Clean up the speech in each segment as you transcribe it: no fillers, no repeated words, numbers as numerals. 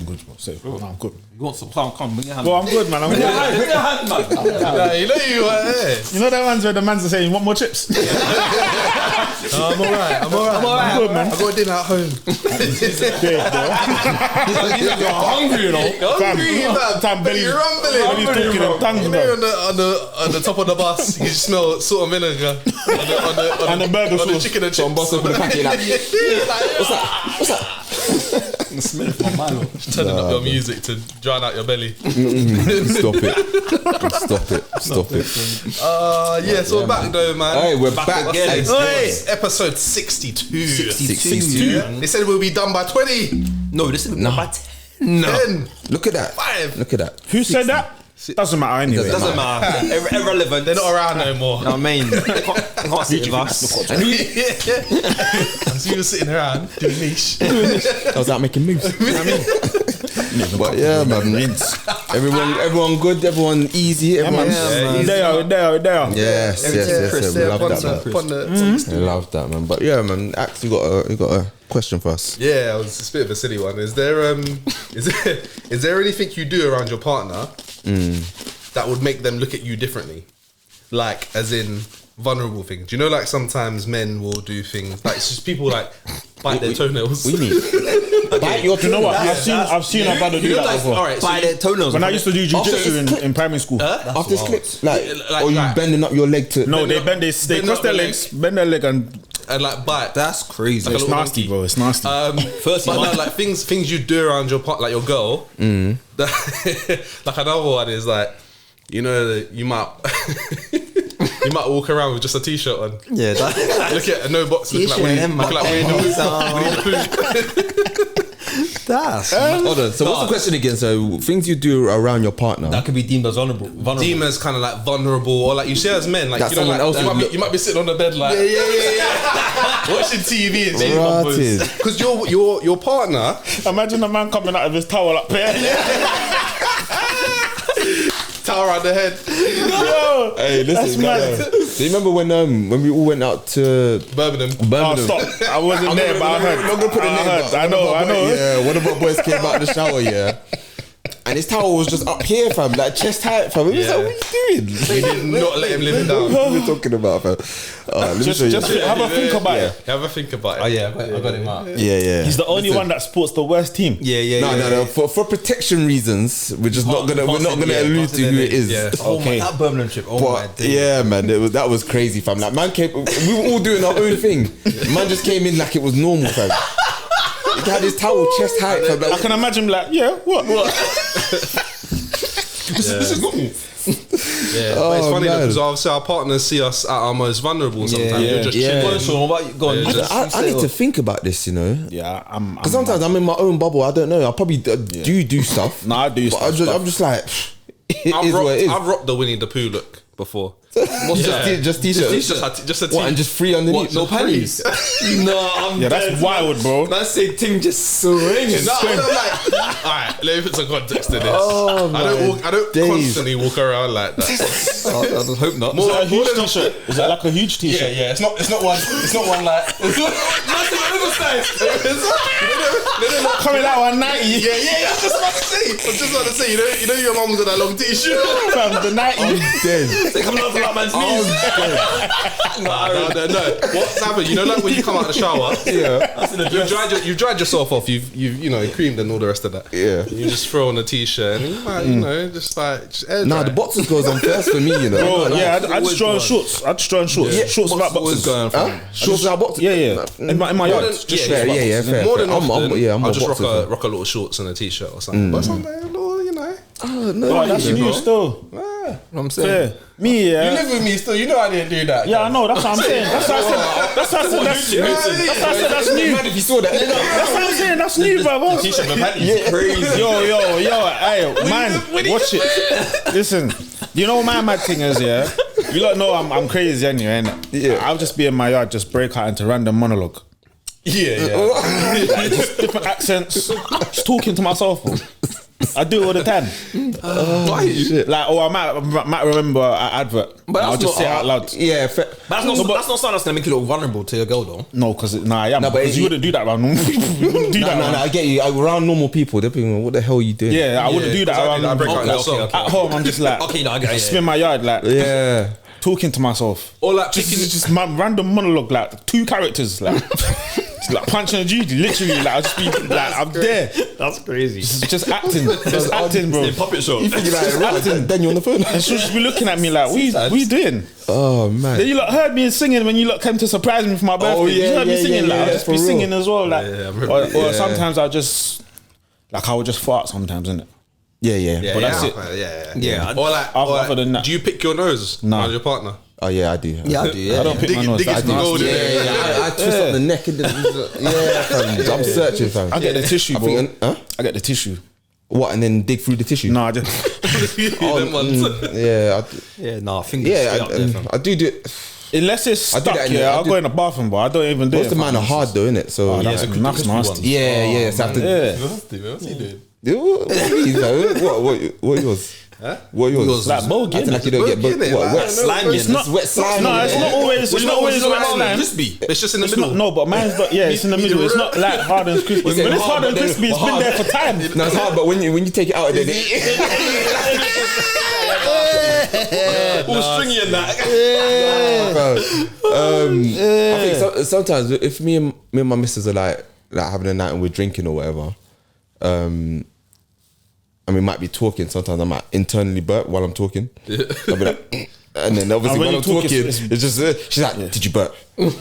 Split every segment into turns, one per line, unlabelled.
good, bro. Say, bro, I'm good.
You want some? Come, bring your hand.
Bro, I'm good, man. I'm good.
Bring your hand, man.
Yeah, you know you were there.
You know that ones where the man's are saying, you want more chips?
I'm alright.
I'm good, man.
I got dinner at home.
You're hungry, you know.
Time belly.
You're rumbling.
Belly's talking in tongues,
You
bro.
know, on the top of the bus, you smell salt and vinegar
And the burger
on the
sauce.
chicken and chips.
What's that?
The smell of my Milo.
Turning up your music to drown out your belly.
Stop it.
Yeah, so we're back though, man.
Hey, we're back again.
It's episode 62.
62.
They said we'll be done by 20.
No, this is by 10.
No.
10.
Look at that.
5.
Look at that.
Who said that? Doesn't matter anyway.
Doesn't matter. Irrelevant.
They're not around no more.
You know what I mean? They can't sit with us.
And
So you were sitting around doing niche.
I was out making moves. You know what I mean? But yeah, man. Everyone good. Everyone easy. Everyone.
They are.
Yes. We love that, man. I love that, man. But yeah, man. Ax, you got a question for us.
Yeah, it's a bit of a silly one. Is there anything you do around your partner that would make them look at you differently? Like, as in vulnerable things. Do you know, like sometimes men will do things like it's just people like bite their toenails.
What do you mean? Bite your
You know what? I've seen our brother do that before.
Alright,
Bite their toenails.
When I used to do jiu-jitsu in primary school.
After this clips, like,
Like-
or you
like-
bending up your leg to?
No, they
bend
cross
up
their
the
legs, bend their leg and
like bite.
That's crazy.
Like a
it's
little
nasty,
monkey.
bro. It's nasty.
First,
But no, like things you do around your part, like your girl. Like another one is like, you know, you might you might walk around with just a t-shirt on.
yeah,
Look at no box. Looking like Winnie the Pooh.
that's
Hold on. So what's the question again? So things you do around your partner.
that could be deemed as vulnerable.
Deem as kind of like vulnerable, or like you say as men, like
That
you know,
someone
like,
else would
you might be sitting on the bed like watching TV and seeing
Rotted.
numbers because your partner.
Imagine a man coming out of his towel up there.
Towel around the head.
Yo,
Hey, listen,
that's mad.
do you remember when we all went out to
Birmingham.
Oh, stop. I wasn't there, but I heard.
I'm not gonna put a name out.
I know.
Yeah, one of our boys came out of the shower, yeah. And his towel was just up here, fam, like chest height, fam. He was like, what are you doing?
We did not let him live it down.
What are we talking about, fam? Let me
Just
show you.
have a think about it.
Have a think about it.
Oh yeah, I got him out.
Yeah.
He's the only one that supports the worst team.
Yeah.
No. For protection reasons, we're just not gonna allude to who it is.
Yeah.
Oh my,
Okay.
that Birmingham trip. Oh my
But
days.
yeah, man, that was crazy, fam. Like, man came, we were all doing our own thing. Man just came in like it was normal, fam. He had his towel chest height, fam.
I can imagine him like, yeah, what?
This is normal.
Yeah, but it's funny though, because obviously our partners see us at our most vulnerable sometimes. You're just
yeah.
chilling.
Sean, what about you? Go on.
I need to think about this, you know.
Yeah, I'm.
Because sometimes I'm in my own bubble. I don't know. I probably do stuff.
No, I do
But
stuff.
I'm just like, it is what it is.
I've rocked the Winnie the Pooh look before.
What's just t-shirts?
Just a
What, and just free underneath?
What, no panties?
No, I'm
Yeah, that's wild, bro.
Man say ting just swinging.
No, I'm like, alright, let me put some context to this.
Oh,
I don't
days.
constantly walk around like that.
I hope not.
Is it a huge t-shirt? Is it like a huge t-shirt?
Yeah, it's not one like
Coming out 190.
Yeah, I was just about to say, you know your mum's got that long t-shirt.
Fam, the 90.
Dead.
They come over that man's knees.
No. What's happened? You know, like when you come out of the shower, you've dried yourself off. You've creamed and all the rest of that.
Yeah.
You just throw on a t-shirt and you might, you know, just air
Nah,
dry.
the boxers goes on first for me, you know.
Bro, yeah, I just throw on shorts. Shorts without boxes.
Huh? Shorts without boxers?
Yeah. In my yard. Just
Yeah, fair.
More than often,
I'm
I'll just
boxers,
rock a little shorts and a t-shirt or something. But sometimes, you know.
Oh, no.
Oh, that's new still.
I'm saying.
Fair. Me, yeah.
You live with me still. You know I didn't do that.
Yeah, I know. That's what I'm saying. That's why I said that's new.
If you saw that.
That's what I'm saying. That's new, bro.
T-shirt with panties. Crazy.
Yo, hey, man, watch it. Listen, you know what my mad thing is, yeah? You lot know I'm crazy anyway, innit?
Yeah.
I'll just be in my yard, just break out into random monologue.
Yeah.
Like, just different accents, just talking to myself, bro. I do it all the time.
Why?
Shit.
Like, or I might remember an advert.
But
I'll
that's
just
not
say it out loud.
Yeah,
That's not something that's gonna make you look vulnerable to your girl though.
No, because I am.
No, but
Because you wouldn't do that around normal people. You wouldn't do that.
No, I get you. Around normal people, they're thinking, what the hell are you doing?
Yeah, I wouldn't do that around
I break out
normal
that song.
people. At home, I'm just like,
Okay, no, I get it.
spin my yard, like,
Yeah.
talking to myself.
Or like
Just my random monologue, like 2 characters, like, it's like Punch and Judy, literally, like, I'll just be like, I'm there.
That's crazy.
Just acting, just acting, bro.
Puppet show.
You think you're like, right, then you're on the phone.
And she'll just be looking at me like, what you doing?
Oh, man.
Then you lot heard me singing when you lot came to surprise me for my birthday.
yeah,
you heard me
yeah,
singing,
yeah,
like, I'll
yeah,
just
for
be
real.
singing as well, like,
Yeah, I remember.
or sometimes I just fart sometimes, innit?
Yeah.
But that's it.
Yeah.
Or like,
Other than that.
do you pick your nose around your partner?
Oh, yeah, I do.
Yeah, I do. Yeah.
I don't pick my nose.
dig
That's
it, dig
nasty.
it.
I twist up the neck and fam. I'm searching, fam.
I get the tissue, bro.
Huh?
I get the tissue.
What, and then dig through the tissue?
No, I just
Them ones.
Yeah,
Yeah, nah, fingers straight up there, fam.
I do it.
unless it's
I do
stuck,
that in the-
I'll go in the bathroom, but I don't even do
Most
it.
of mine are hard though, innit? So
Oh, that's nasty.
yeah. So I have to.
What's he doing?
What yours?
Huh?
What yours?
Like bogey,
Acting like you don't get
Bogey, innit?
what,
Like,
wet
slime,
It's not
wet slime.
No, it's not always. It's not always wet slime.
Crispy.
It's just in the
It's
middle.
not, no, but mine's not. Yeah, it's in the middle. It's not like hard and crispy. When it's hard and crispy, it's been there for time.
No, it's hard, but when you take it out, then
All stringy and that.
I think sometimes if me and my missus are like having a night and we're drinking or whatever, and we might be talking. Sometimes I might internally burp while I'm talking. I'll be like, and then obviously
when
while
you
I'm
talk,
talking,
it's-
it's just she's like, "Did you burp?" And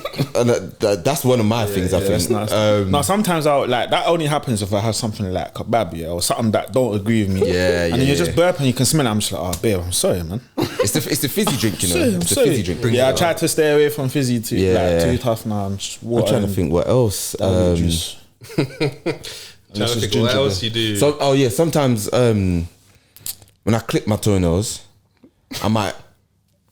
that's one of my things. I think.
That's nice. No, sometimes I'll like that only happens if I have something like kebab, yeah, or something that don't agree with me.
Yeah,
and then
yeah,
you just burp and you can smell it. I'm just like, oh, babe, I'm sorry, man.
It's the fizzy drink, you know.
I'm
It's the
sorry.
fizzy drink.
Yeah, I try to stay away from fizzy too.
Yeah.
Like too tough now. I'm just
I'm
water
trying to
and
think what else.
juice.
Trying to think what else you do.
So, sometimes when I clip my toenails, I might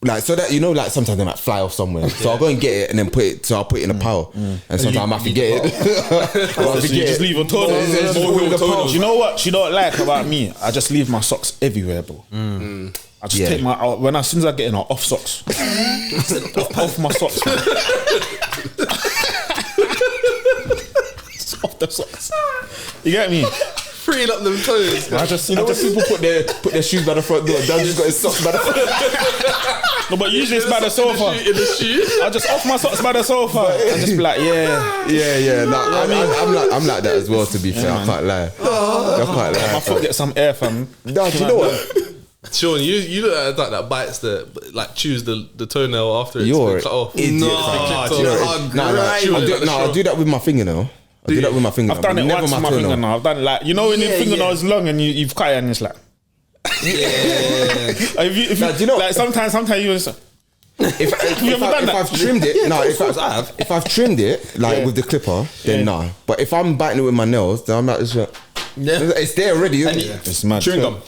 like so that like sometimes they might fly off somewhere. So I'll go and get it and then put it. So I'll put it in a pile, and sometimes I might forget it.
So you just leave your toenails.
Just put it in the pile.
You know what she don't like about me? I just leave my socks everywhere, bro. I just take my as soon as I get in, I'll off socks. off my socks. Man. Just off the socks. You get me?
Freeing up them toes.
I just
When people put their shoes by the front door, Dan just got his socks by the front.
no, but usually it's by the sofa.
In the shoe.
I just off my socks by the sofa and just be like, yeah.
Yeah. No, I'm like that as well. To be fair, I can't lie. I can't
My
lie.
foot get some air, fam.
No, do you know what?
Sean, you look at that bites like chews the toenail after it's
You're
been cut off.
idiot.
No,
I'll do that with my fingernail. I'll do that with my fingernail.
I've done it
but
once
never
with my
toenail.
fingernail. I've done it like, when your fingernail's long and you've cut it and it's like. If
Nah, do you know-
like sometimes you just.
If
ever done that?
I've trimmed it, if I've trimmed it like with the clipper, then nah. But if I'm biting it with my nails, then I'm not just like, it's there already, isn't it?
It's mad.
Chewing gum.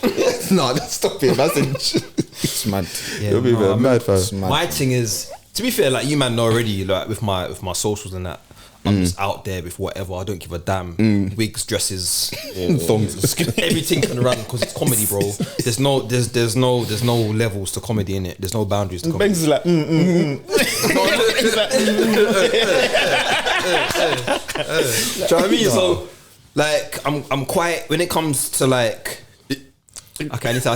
No, stop it. That's
It's mad.
It'll be mad, fam.
It's mad.
My thing is, to be fair, like you man know already, like with my socials and that, I'm just out there with whatever. I don't give a damn. Wigs, dresses,
Thongs.
everything can run because it's comedy, bro. There's no levels to comedy in it. There's no boundaries to comedy.
Banks is like, He's like,
Do you know what I mean? So, like, I'm quite when it comes to like. Okay, I need to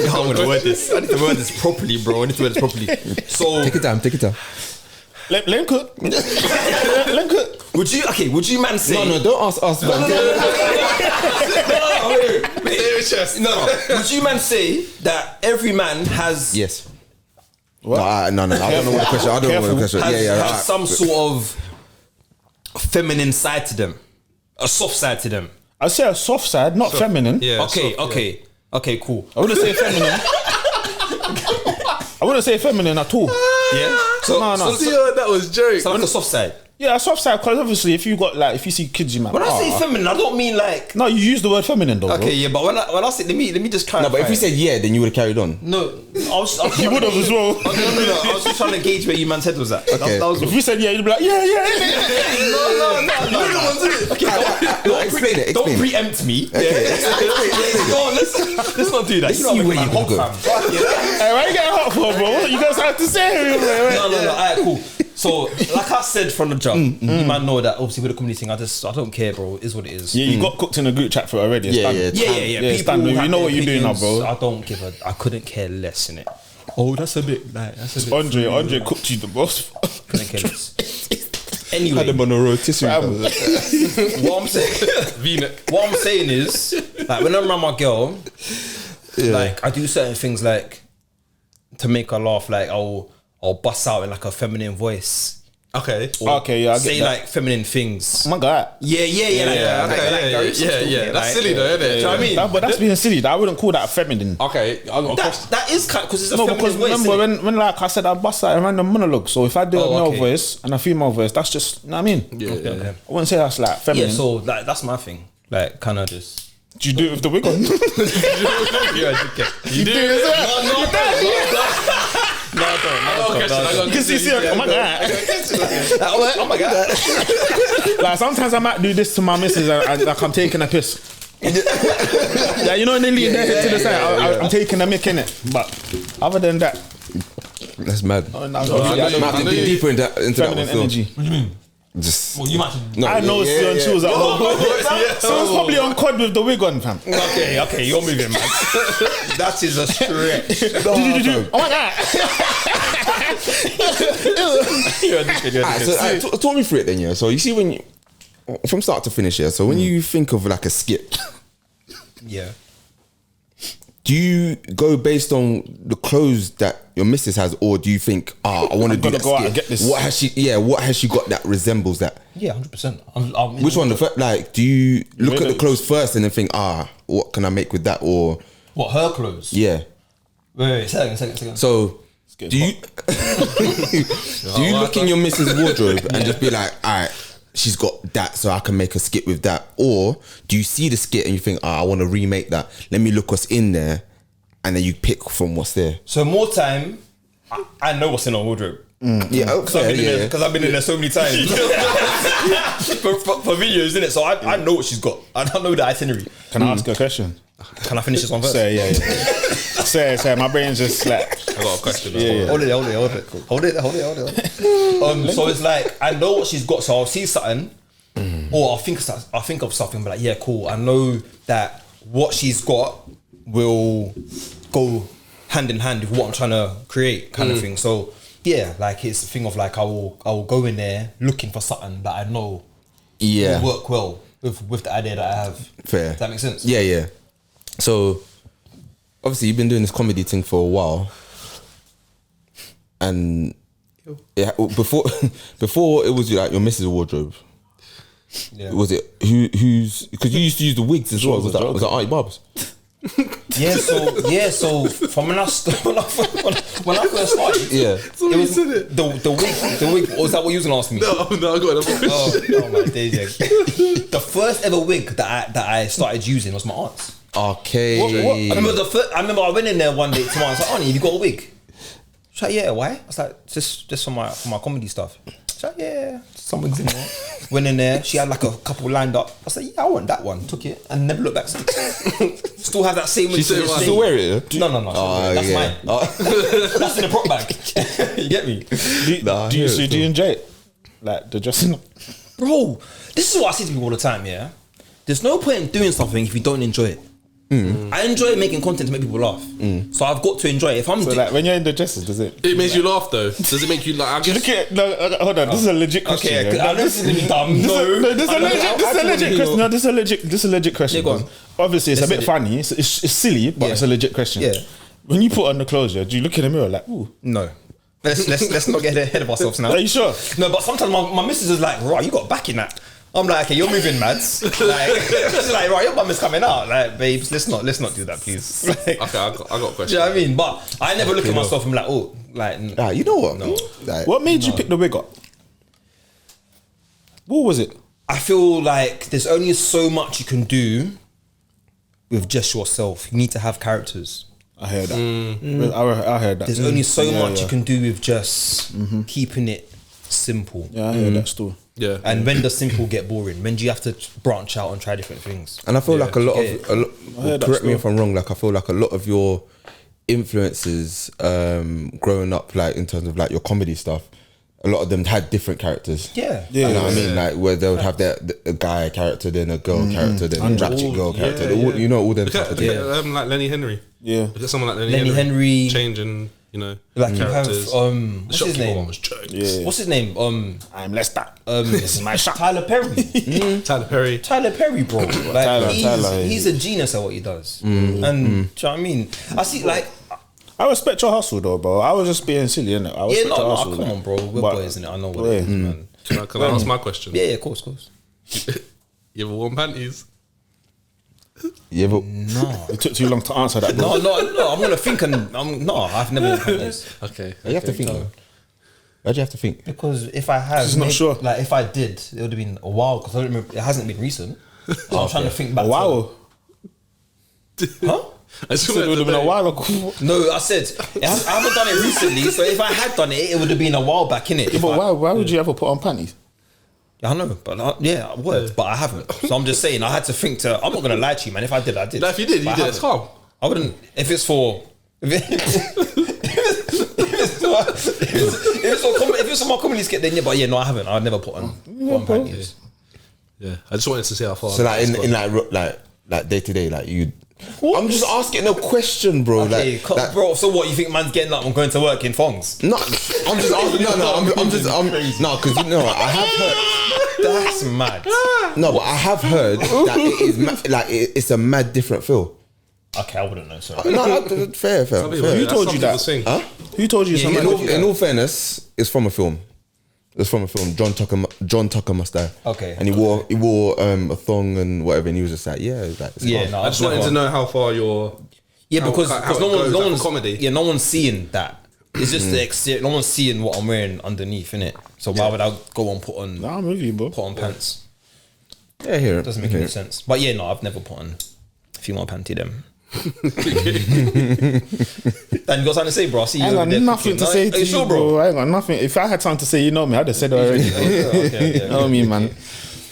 how I'm gonna word this. I need to word this properly, bro. I need to word this properly. So,
Take it down.
let him cook. Let him cook.
would you man say?
No, don't ask us, man.
No. Would you man say that every man has
Yes. What? No, I don't know what the question. I don't know what the question.
has
Right.
some sort of feminine side to them, a soft side to them?
I say a soft side, not feminine.
Yeah.
Okay, cool.
I wouldn't say feminine. I wouldn't say feminine at all.
Yeah. So,
No.
That was joke.
so like a soft side.
Yeah, a soft side, because obviously if you see kids, you man.
When I say feminine, I don't mean like.
No, you use the word feminine though, bro.
Okay, yeah, but when I say let me just clarify.
No, but if you said yeah, then you would have carried on.
no, I was
You would have as well.
No, I was just trying to gauge where you man's head was at.
Okay.
That was
If we said yeah, you'd be like, yeah.
no.
Explain it.
Don't preempt me. Go on, let's not do that. You know where you go.
Hey, why you getting hot for, bro? You guys have to say.
No. Alright, cool. So, like I said from the jump, you might know that obviously with the comedy thing, I don't care, bro. It is what it is.
Yeah, you got cooked in a group chat for it already.
Yeah.
It's done. You know what you're doing now, bro.
I couldn't care less in it. Oh, that's a bit.
Andre cooked you the most.
Couldn't care less. Anyway,
Had them on a rotisserie.
what I'm saying is, like, when I'm around my girl, like, I do certain things like to make her laugh. Like, I'll bust out in like a feminine voice.
Okay.
Okay, yeah. I
Say
get
like feminine things.
Oh my god.
Yeah.
That's silly though, isn't it?
Do you know what I mean?
But that's being silly. I wouldn't call that feminine.
Okay, I got a question.
That is kind because it's a
No,
feminine
because
voice.
remember when like I said I bust out a random monologue. So if I do a male
okay.
voice and a female voice, that's just, you know what I mean?
Yeah.
I wouldn't say that's like feminine.
Yeah, so like that's my thing. Like, kind of just.
Do you do it with the wig on?
You do it?
No, I don't.
You can see, oh my god.
Oh my god.
Like sometimes I might do this to my missus and like I'm taking a piss. Yeah, you know when they leave their head to the side, I'm taking a mick in it. But other than that,
That's mad.
I
I have to dig deeper into that one
feminine
still.
energy.
Just
Well, you might.
no,
I know she was at home. So it's probably on COD with the wig on, fam.
Okay, you're moving, man. That is a stretch.
Oh my god.
You're a dickhead.
So talk me through it then, yeah. So you see when you, from start to finish, yeah. So when you think of like a skit,
Yeah.
do you go based on the clothes that your missus has, or do you think, I want to do
gotta
that
go out
skit?
and get this.
What has she? Yeah, what has she got that resembles that?
Yeah, 100%.
Which one? Like, do you look at the
Really?
clothes first and then think, what can I make with that? Or
What, her clothes?
yeah.
Wait, second.
So do you look in your missus' wardrobe and just be like, alright, she's got that, so I can make a skit with that? Or do you see the skit and you think, I want to remake that? Let me look what's in there, and then you pick from what's there.
So more time, I know what's in her wardrobe.
Yeah, okay,
Because I've been in there so many times for videos, innit? So I know what she's got. I don't know the itinerary.
Can I ask a question?
Can I finish this one first?
Say, yeah. Say, my brain's just slapped.
I got a question.
Yeah.
Hold it. So it's like I know what she's got, so I'll see something, or I'll think of something, but like, yeah, cool. I know that what she's got will go hand in hand with what I'm trying to create, kind of thing. So yeah, like it's a thing of like I will go in there looking for something that I know
Yeah.
will work well with the idea that I have.
Fair.
Does that make sense?
Yeah. So obviously you've been doing this comedy thing for a while, and yeah, before it was like your missus' wardrobe.
Yeah.
Was it who's? Because you used to use the wigs as well. Was that Auntie Barb's?
So from when I first started,
Yeah.
it was the wig. Was that what you was gonna ask me?
No, I got another question.
Oh my days! Yeah. The first ever wig that I started using was my aunt's.
Okay.
I remember I went in there one day to my aunt. I was like, Auntie, have you got a wig? She's like, yeah. Why? I was like, just for my comedy stuff. She's like, yeah, some wigs in there. Went in there. She had like a couple lined up. I was like, yeah, I want that one. Took it and never looked back since. Still have that same wig.
said,
to this
Still
day.
wear it? Yeah?
No. That's mine. That's in the prop bag. You get me?
Do you enjoy it? Like the dressing up?
Bro, this is what I say to people all the time, yeah? There's no point in doing something if you don't enjoy it. I enjoy making content to make people laugh. So I've got to enjoy it. If I'm
So like when you're in the dresses, does it?
It makes you laugh though. Does it make you like? I guess.
Look at hold on. This is a legit question.
okay,
yeah.
I know this is gonna be dumb.
This is a legit question. No, this is a legit question.
Yeah, go on.
Obviously, it's a bit
legit.
funny. It's silly, but
Yeah.
it's a legit question.
Yeah.
When you put on the clothes, do you look in the mirror like, ooh?
No. Let's not get ahead of ourselves now.
Are you sure?
No, but sometimes my missus is like, right, you got back in that. I'm like, okay, you're moving, mads. Like, she's like, right, your bum is coming out. Like, babes, let's not do that, please. Like,
Okay, I got a
do
question.
you know what I mean? But I never look at myself and be like, oh, like,
You know what?
No.
Like,
What made you pick the wig up? What was it?
I feel like there's only so much you can do with just yourself. You need to have characters.
I heard that. I heard that.
There's only so much
yeah.
you can do with just keeping it simple.
Yeah, I heard that still.
Yeah.
And when does simple get boring? When do you have to branch out and try different things?
And I feel like a lot
heard that
correct me
still.
if I'm wrong, like I feel like a lot of your influences growing up, like in terms of like your comedy stuff, a lot of them had different characters.
Yeah.
You know what I mean? Like where they would have a guy character, then a girl character, then a ratchet girl character.
yeah.
You know, all them
Look
type
at,
of
look
things.
at like Lenny Henry.
Yeah.
Look at someone like
Lenny Henry.
changing, you know,
Like you have
characters.
what's his
Shopkeeper
name?
one was jokes.
Yeah.
What's his name?
I'm Lester. This is my shop.
Tyler Perry.
Tyler Perry.
Tyler Perry, bro. Like
Tyler,
he's a genius at what he does. And do you know what I mean? I see like
I respect your hustle though, bro. I was just being silly, innit? I
yeah,
respect your
no,
hustle.
come on, bro. We're
But-
boys, innit? I know what it is, man.
Can I ask my question?
Yeah, of course.
You ever worn panties?
Yeah, but
No.
It took too long to answer that, bro.
No. I'm gonna think, and I've never done this
Okay.
you have to think. though. Why'd you have to think?
because if I have,
Just not sure.
Like if I did, it would have been a while because I don't remember. It hasn't been recent. So I'm trying to think back.
Wow.
To, huh?
I just
It would have been a while ago.
No, I said I haven't done it recently. So if I had done it, it would have been a while back, innit?
Yeah, but why would you ever put on panties?
I know, but I would, but I haven't. So I'm just saying, I had to think to. I'm not gonna lie to you, man. If I did, I did.
No, if you did, you
But I
did. It's
haven't.
calm.
I wouldn't. If it's for. If it's for my comedy skit, then yeah, but yeah, no, I haven't. I've never put on panties.
Yeah. I just wanted to see how far.
So like in like day to day, like you. I'm just asking a question, bro.
Okay,
like,
bro. So what you think, man's getting up and going to work in thongs?
no, I'm just asking. No, because you know I have heard.
That's mad.
No, but I have heard that it is it's a mad different feel.
Okay, I wouldn't know. Sorry.
No, fair.
Who told you that?
Huh?
Who told you something?
In all fairness, it's from a film. It's from a film. John Tucker Must Die.
Okay.
And he wore a thong and whatever, and he was just like, yeah, it's like, it's
Yeah,
calm.
no,
I just wanted to know how far your.
Yeah,
how-
because
how it
no
goes, like,
one's
for comedy.
Yeah, no one's seeing that. It's just the exterior. No one's seeing what I'm wearing underneath, innit? So why would I go and put on
Nah, I'm with you, bro.
pants?
Yeah, here.
Doesn't make any sense. But yeah, no, I've never put on female panty them. Dan, you got something to say, bro? I see you.
I ain't
over
got
there
nothing
cooking.
to
No,
say
are
to
you
you,
sure,
bro. I ain't got nothing. If I had something to say, you know me, I'd have said it already.
Okay.
You know what I mean, man?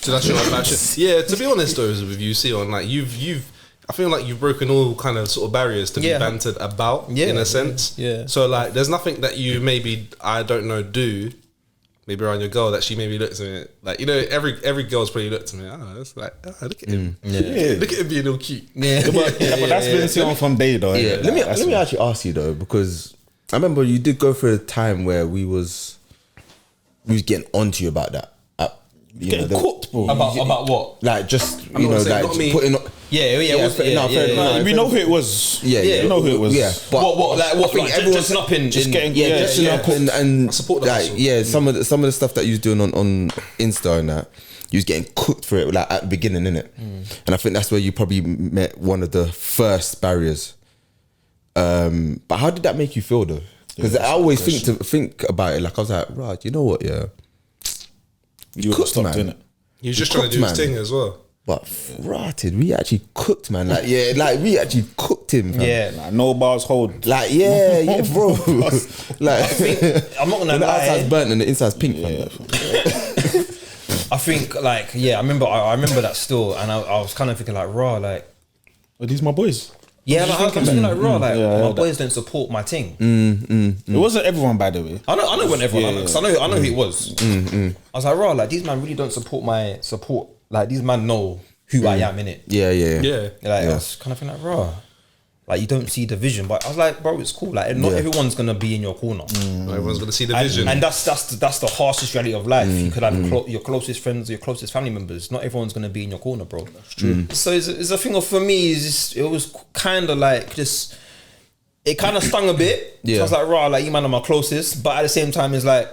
So that's your passion. Yeah, to be honest though, with you, see on like you've I feel like you've broken all kind of sort of barriers to be
Yeah.
bantered about
Yeah,
in a sense.
yeah.
So like there's nothing that you maybe I don't know do maybe around your girl that she maybe looks at me like, you know, every girl's probably looked at me, oh, it's like, oh, look at him.
Yeah.
Look at him being all cute.
Yeah,
But that's been seen from day though.
Yeah,
innit?
let me
That's
let me actually ask you though, because I remember you did go through a time where we was getting onto you about that.
getting cooked, bro.
About what?
Like just
I'm
you
not
know,
saying
like
not me.
putting.
We know who it was.
Yeah,
we know who it was.
Yeah, but
What? Like what?
I think
Like
everyone's
dressing up in
just getting-
yeah,
Yeah,
dressing
yeah.
up and
I support the
like
hustle.
yeah, some of the stuff that you was doing on Insta and that, you was getting cooked for it like at the beginning, innit? And I think that's where you probably met one of the first barriers. But how did that make you feel though? Because I always think about it. Like I was like, right, you know what? Yeah,
You got
cooked,
stopped,
man.
innit?
He was just
You
trying to do
cooked,
his
man.
thing as well.
But rotted, we actually cooked, man. Like yeah, like we actually cooked him. Fam.
Yeah.
Like, no bars hold.
Like yeah, bro. Like
I'm not gonna
the
lie.
outside's burnt and the inside's pink.
Yeah.
Fam.
I think like yeah, I remember that still, and I was kind of thinking like raw, like
Are these my boys?
yeah, like, I was thinking like raw, like
Yeah,
my
yeah,
boys don't support my thing.
It wasn't everyone, by the way.
I know when everyone,
Yeah,
because I know who it was. I was like raw, like these man really don't support my support. Like these man know who I am in it.
Yeah.
Like I was kind of thinking like raw. Like you don't see the vision, but I was like, bro, it's cool. Like not everyone's gonna be in your corner.
Not everyone's gonna see the
And,
vision.
and that's the harshest reality of life. You could have your closest friends, your closest family members. Not everyone's gonna be in your corner, bro. That's true. So it's a thing of for me. It was kind of like just. It kind of stung a bit.
Yeah.
So I was like, "Raw, like you man are my closest," but at the same time, it's like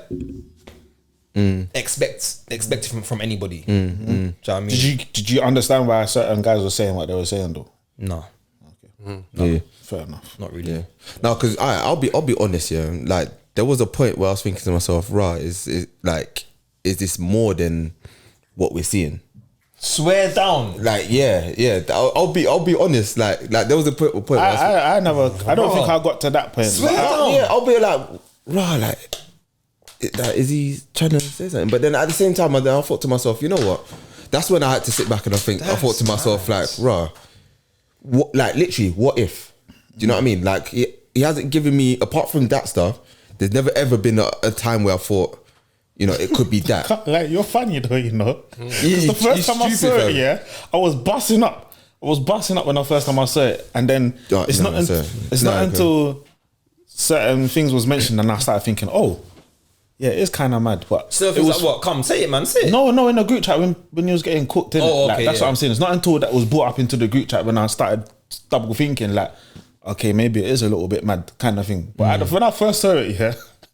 expect it from anybody. Do you know what I mean?
Did you understand why certain guys were saying what they were saying though?
No,
Yeah.
Fair enough.
not really.
Yeah. No, because I'll be honest, yeah. Like there was a point where I was thinking to myself, right, is this more than what we're seeing?
Swear down.
Like yeah. I'll be honest. Like there was a point where I was
I don't think I got to that point.
Swear
Like,
down.
yeah, I'll be like, right, like is he trying to say something? But then at the same time, I thought to myself, you know what? That's when I had to sit back and I thought to myself, like, rah, what, like literally, what if? Do you know what I mean? Like he hasn't given me, apart from that stuff, there's never ever been a time where I thought, you know, it could be that.
Like, you're funny though, you know. Because the first time I saw it, yeah, I was busting up. When the first time I saw it, and then it's not until certain things was mentioned and I started thinking, oh, yeah, it is kind of mad. But
so it was like, what? Come, say it, man. Say it.
No, in the group chat when you was getting cooked in.
Oh, okay,
like, that's what I'm saying. It's not until that was brought up into the group chat when I started double thinking, like, okay, maybe it is a little bit mad kind of thing. But when I first saw it, yeah,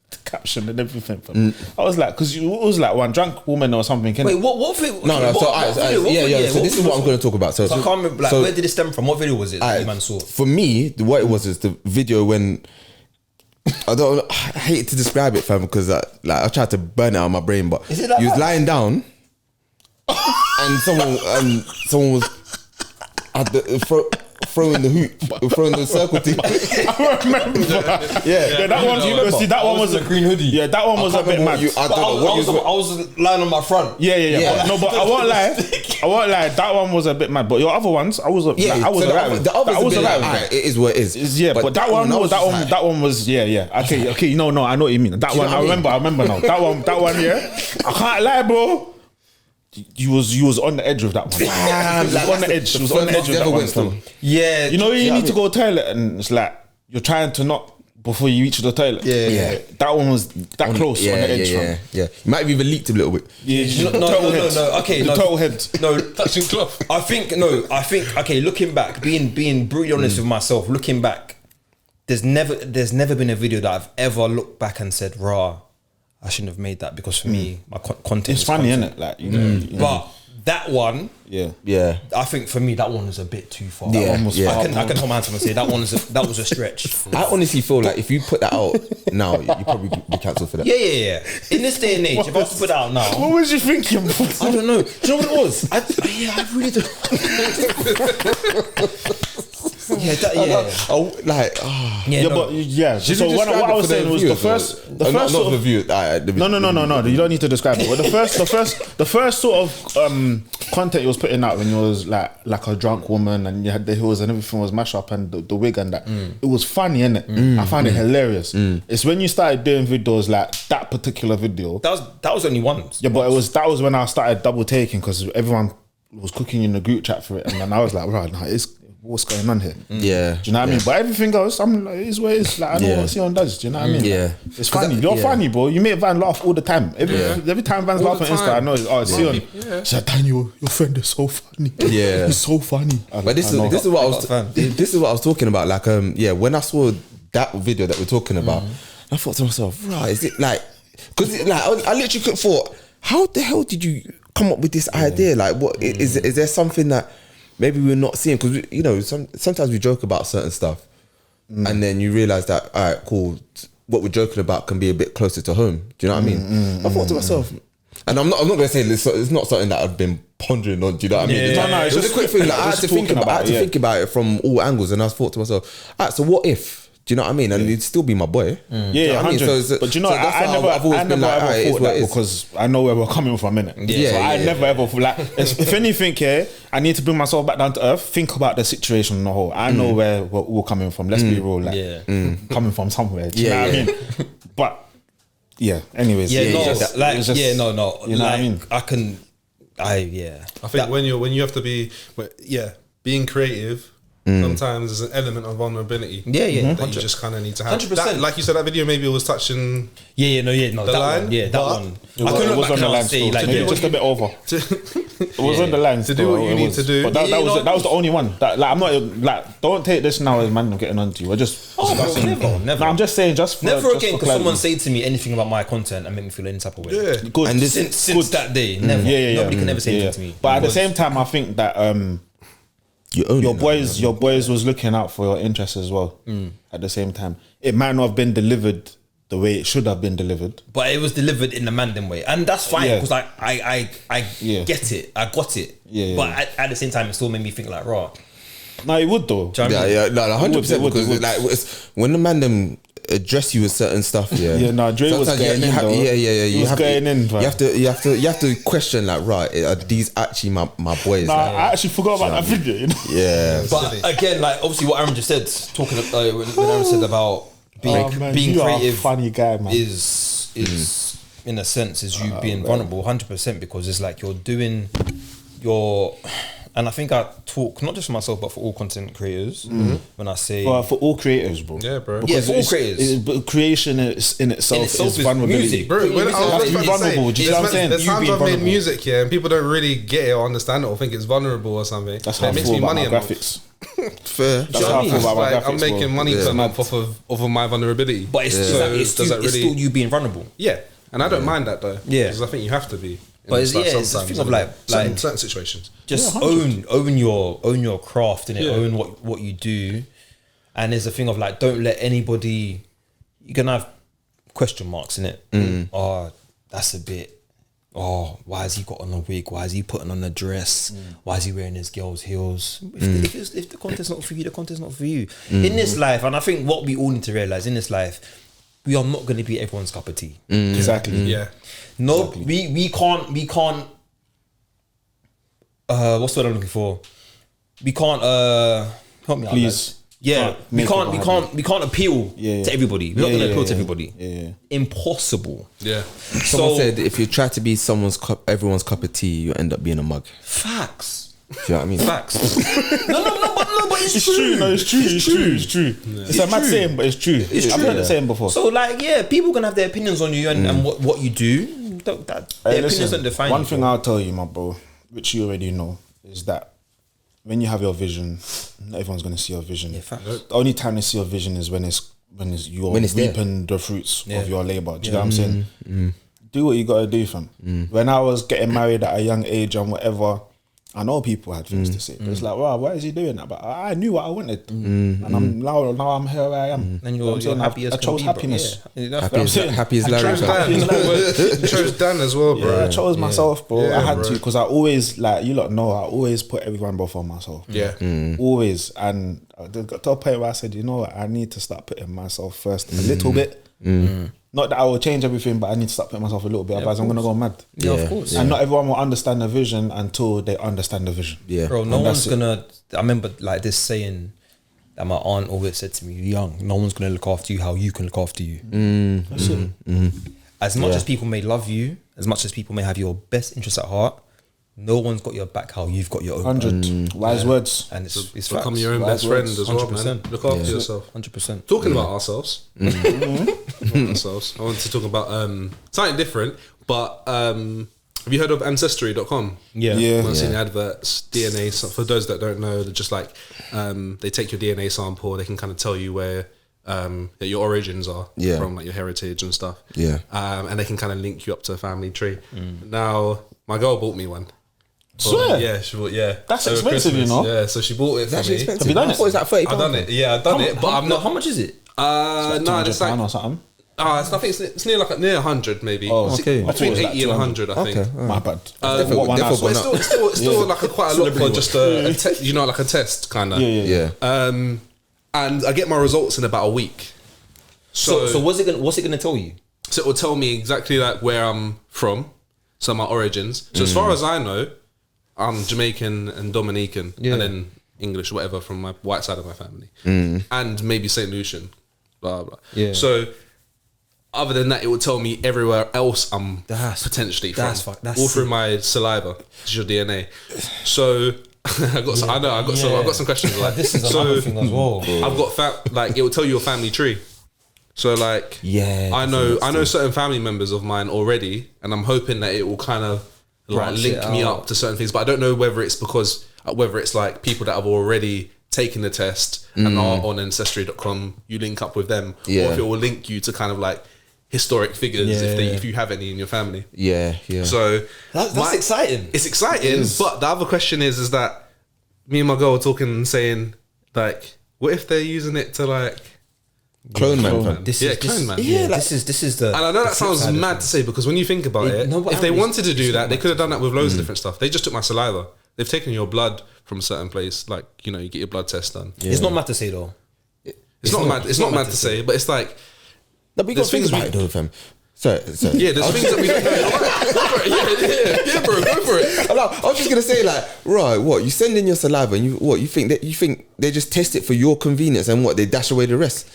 the caption and everything, I was like, because it was like one drunk woman or something.
Wait, what video?
No. So this is what I'm going to talk about. So
I can't remember. Like, where did it stem from? What video was it that you man saw?
For me, what it was is the video when I hate to describe it, fam, because I tried to burn it out of my brain, but
is it like
he was
that?
lying down, and someone was at the throwing the hoop, throwing the circle thing.
I remember.
Yeah,
that one. See, that one was
a green hoodie.
Yeah, that one was a bit mad.
I
was lying on my front.
Yeah. But I won't lie. That one was a bit mad. But your other ones, I was alright with.
The others, I was alright. It is what it is.
Yeah, but that one was. Yeah. Okay. No, I know what you mean. That one, I remember now. That one. Yeah, I can't lie, bro. You was on the edge of that one.
Damn,
like on the edge. She was on the edge of that one still.
Yeah.
You know, you need to go to the toilet and it's like you're trying to knock before you reach the toilet.
Yeah.
That one was that close on the edge.
Yeah. You might have even leaked a little bit.
Yeah.
No. Okay.
The total head.
No.
Touching cloth.
I think. Okay. Looking back, being brutally honest with myself, looking back, there's never been a video that I've ever looked back and said, "Rah, I shouldn't have made that," because for me, my content.
It's funny, isn't it? Like, you know.
But that one,
yeah.
I think for me, that one was a bit too far.
Yeah,
That one was.
yeah.
I can hold my hands up and say that was a stretch.
I honestly feel like if you put that out now, you probably be cancelled for that.
Yeah. In this day and age, if I was to put that out now,
What was you thinking?
I don't know. Do you know what it was? I really don't.
So what I was saying was the first
not
sort
the
of
view.
No. You don't need to describe it. But the first sort of content he was putting out when he was like a drunk woman and you had the heels and everything was mashed up and the wig and that. It was funny, innit? I found it hilarious. It's when you started doing videos like that particular video.
That was only once.
Yeah, but that was when I started double taking because everyone was cooking in the group chat for it, and then I was like, right, what's going on here?
Yeah.
Do you know what I mean? But everything else, I'm like, it is what it is. Like, I know what Sion does. Do you know what I mean?
Yeah.
It's funny. You're funny, bro. You make Van laugh all the time. Every time Van's laughing on Insta, I know it's Sion. She's like, Daniel, your friend is so funny.
Yeah.
He's so funny.
But this is what I was talking about. Like, when I saw that video that we're talking about, I thought to myself, right, is it like, because like I literally could thought, how the hell did you come up with this idea? Like, what is there something that maybe we're not seeing? Because you know, sometimes we joke about certain stuff, and then you realize that, all right, cool, what we're joking about can be a bit closer to home. Do you know what I mean? I thought to myself, and I'm not going to say it's not something that I've been pondering on. Do you know what I mean?
It's
just a quick thing. Like, I had to think about it from all angles, and I thought to myself, all right, so what if? Do you know what I mean? And he'd still be my boy.
Yeah, 100. But you know, I never ever thought that because I know where we're coming from, innit? So I never ever feel like, if anything, I need to bring myself back down to earth, think about the situation in the whole. I know where we're all coming from. Let's be real, like coming from somewhere. Do you know what I mean? But anyways,
no. You know
what I mean?
I think
when you have to be, being creative. Sometimes there's an element of vulnerability.
That
you just kind of need to have. 100%. Like you said, that video maybe it was touching.
The
line.
That one.
It was on the line still. Maybe just a bit over. It was on the line
to do what you need to do.
But that was the only one. That, like, I'm not like, don't take this now as man I'm getting onto you. We're just
never.
No, I'm just saying,
never again. Could someone say to me anything about my content and make me feel any type of way?
Yeah,
good.
And since that day, never. Nobody can ever say anything to me.
But at the same time, I think that your boys was looking out for your interests as well. At the same time, it might not have been delivered the way it should have been delivered,
but it was delivered in the Mandem way, and that's fine because I get it, I got it. But at the same time, it still made me think like, raw.
No, it would though.
No, 100%. Because like when the Mandem address you with certain stuff. Yeah,
Yeah, no, Dre was
Sometimes
getting in, though.
You
was
have
getting in, fam.
You have to question like, right, are these actually my boys?
Nah,
Like,
I actually forgot about that video. You know?
yeah,
But again, like obviously what Aaron just said, talking when Aaron said about being
Man,
being
you are a
creative,
funny guy, man.
is in a sense is you being vulnerable 100%, because it's like you're doing your, and I think I talk not just for myself but for all content creators when I say
Well, for all creators, bro.
Yeah, bro.
Yeah, for all
it's-
creators.
but creation in itself is vulnerability.
music.
Bro, when I was
be
about to
vulnerable,
say,
do you know what I'm saying?
There's
You
times
being
I've made
vulnerable.
music, yeah, and people don't really get it or understand it or think it's vulnerable or something.
That's how I
it makes
feel
me
about
money
my
a month.
graphics.
fair.
That's how I feel about my
Like,
graphics,
I'm making
bro.
money
Yeah.
per month off of my vulnerability.
But it's,
So
it's,
does that
it's
really-
still you being vulnerable.
Yeah, and I don't mind that though.
Yeah.
Because I think you have to be.
But it's-
like
yeah, it's a
sometimes,
thing of
you know,
like-
certain situations.
Just
Yeah,
own your craft and
Yeah.
own what you do. And there's a thing of like, don't let anybody, you're gonna have question marks in it. Oh, that's a bit, oh, why has he got on a wig? Why is he putting on a dress? Why is he wearing his girl's heels? If the content's not for you, the content's not for you. In this life, and I think what we all need to realize in this life, we are not going to be everyone's cup of tea.
Exactly.
Yeah.
No, we can't. What's the word I'm looking for? We can't. Help me out,
Please.
lads. Yeah, we
Make
can't.
people happy.
We can't appeal
Yeah, yeah.
to everybody. We're not
Yeah,
gonna
yeah,
appeal to
yeah.
everybody.
Yeah.
Impossible.
Yeah.
Someone said if you try to be everyone's cup of tea, you end up being a mug.
Facts.
Do you know what I mean?
Facts. no, but it's,
It's
true.
true. No, it's true. It's true. It's a mad
true.
saying, but it's true.
It's
I've
true.
heard the saying before.
So like, yeah, people gonna have their opinions on you and what you do. Their
Hey,
opinions
listen,
don't define
one
you.
thing I'll tell you, my bro, which you already know, is that when you have your vision, not everyone's gonna see your vision.
Yeah, facts.
The only time they see your vision is when you're
When it's there.
reaping the fruits
Yeah.
of your labor. Do you know what I'm saying? Do what you gotta do, fam. When I was getting married at a young age and whatever, I know people had things to say. But it's like, wow, why is he doing that? But I knew what I wanted, and I'm now I'm here where I am.
And
You know what I'm
you're
saying?
happy as
I
can
chose
be, bro.
happiness.
Yeah. That's
Happy
what I'm
as,
saying.
happy as Larry.
Chose Dan. You chose Dan as well, bro.
Yeah, I chose myself, bro.
Yeah,
I had
bro.
to because I always, like, you lot know, I always put everyone before myself.
Yeah.
Always. And I got to a point where I said, you know what, I need to start putting myself first a little bit. Not that I will change everything, but I need to start putting myself a little bit, otherwise I'm going to go mad.
Yeah, of course.
And not everyone will understand the vision until they understand the vision.
Yeah.
Bro, no
And
one's
that's it.
gonna. I remember like this saying that my aunt always said to me: "You're young. No one's gonna look after you how you can look after you."
That's it.
As much as people may love you, as much as people may have your best interests at heart, no one's got your back how you've got your own.
100. Wise words.
And it's
Become
facts.
your own
Wise
best friend
words.
as well, man.
100%.
Look after yourself.
100%.
Talking about ourselves, I want to talk about something different. But have you heard of Ancestry.com?
Yeah.
Yeah.
I've seen the adverts, DNA. So for those that don't know, they're just like they take your DNA sample. They can kind of tell you where your origins are
Yeah.
from, like your heritage and stuff.
Yeah.
And they can kind of link you up to a family tree. Now, my girl bought me one.
Swear?
Yeah, she bought. Yeah,
That's
over
expensive, you
Christmas.
know?
Yeah, so she bought it for
Actually
me.
expensive.
Have you done
I
it?
thought it was like 30
I've done it. Yeah, I've done it, but I'm not.
How much is it?
No, it's like
£200 or something.
I think it's near 100 maybe.
Oh,
okay.
I thought it
Between
was like
80 and 100, I think.
Okay.
My bad.
Definitely-
What one I
definitely
saw.
But it's still like quite a lot for just like a test kind of.
Yeah.
And I get my results in about a week.
So what's it gonna tell you?
So it will tell me exactly like where I'm from, so my origins. So as far as I know, I'm Jamaican and Dominican, and then English, whatever, from my white side of my family, and maybe Saint Lucian, blah blah.
Yeah.
So other than that, it will tell me everywhere else I'm
That's-
potentially
that's
from,
that's
all through
sick.
my saliva, which is your DNA. So I got some questions like
This is
so
another thing as well.
I've got like it will tell you your family tree. So like
Yeah,
I know certain family members of mine already, and I'm hoping that it will kind of like
Branch
link
it
me
out.
up to certain things. But I don't know whether it's because whether it's like people that have already taken the test and are on Ancestry.com, you link up with them, or if it will link you to kind of like historic figures if you have any in your family.
Yeah.
So
That's exciting.
It's exciting, but the other question is that me and my girl were talking and saying like, what if they're using it to like
Clone man. fam.
clone man.
Yeah, this is the.
And I know that sounds
side of
mad to say because when you think about it,
no, but
if they
Aaron,
wanted to do that, they could have done that with loads of different stuff. They just took my saliva. They've taken your blood from a certain place, like you get your blood test done.
It's not mad to say though.
It's not mad. It's not mad to say, but it's like
No, but you got things about it though, fam. Sorry.
Yeah, there's things that we don't know. Go for it. Yeah, bro, go for it.
I was just gonna say, like, right, what you send in your saliva, and you think they just test it for your convenience, and what they dash away the rest.